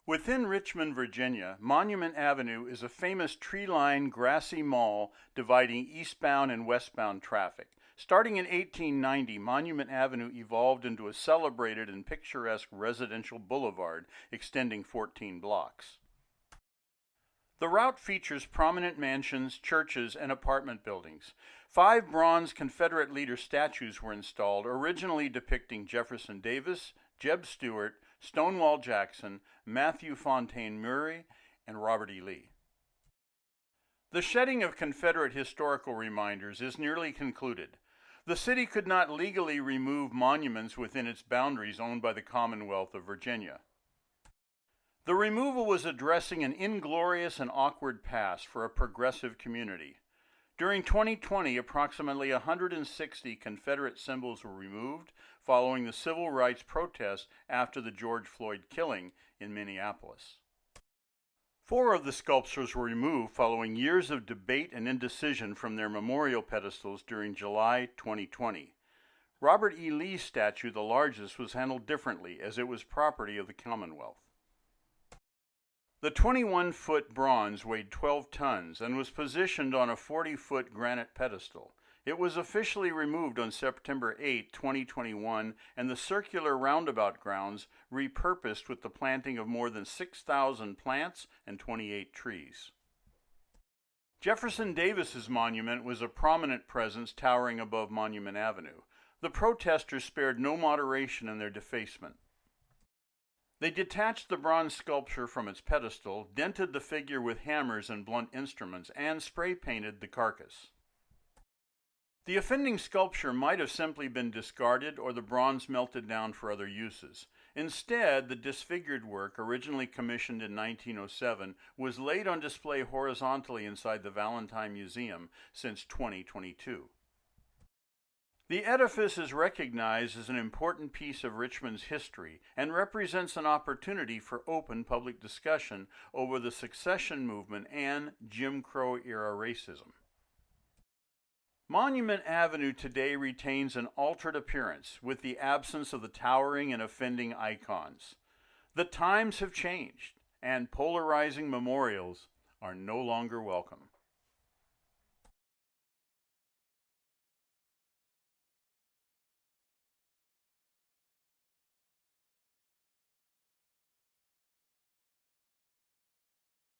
Within Richmond, Virginia, Monument Avenue is a famous tree-lined grassy mall dividing eastbound and westbound traffic. Starting in 1890, Monument Avenue evolved into a celebrated and picturesque residential boulevard extending 14 blocks. The route features prominent mansions, churches, and apartment buildings. 5 bronze Confederate leader statues were installed, originally depicting Jefferson Davis, J.E.B. Stuart, Stonewall Jackson, Matthew Fontaine Maury, and Robert E. Lee. The shedding of Confederate historical reminders is nearly concluded. The city could not legally remove monuments within its boundaries owned by the Commonwealth of Virginia. The removal was addressing an inglorious and awkward past for a progressive community. During 2020, approximately 160 Confederate symbols were removed following the civil rights protests after the George Floyd killing in Minneapolis. 4 of the sculptures were removed following years of debate and indecision from their memorial pedestals during July 2020. Robert E. Lee's statue, the largest, was handled differently as it was property of the Commonwealth. The 21-foot bronze weighed 12 tons and was positioned on a 40-foot granite pedestal. It was officially removed on September 8, 2021, and the circular roundabout grounds repurposed with the planting of more than 6,000 plants and 28 trees. Jefferson Davis's monument was a prominent presence towering above Monument Avenue. The protesters spared no moderation in their defacement. They detached the bronze sculpture from its pedestal, dented the figure with hammers and blunt instruments, and spray-painted the carcass. The offending sculpture might have simply been discarded or the bronze melted down for other uses. Instead, the disfigured work, originally commissioned in 1907, was laid on display horizontally inside the Valentine Museum since 2022. The edifice is recognized as an important piece of Richmond's history and represents an opportunity for open public discussion over the secession movement and Jim Crow-era racism. Monument Avenue today retains an altered appearance with the absence of the towering and offending icons. The times have changed, and polarizing memorials are no longer welcome.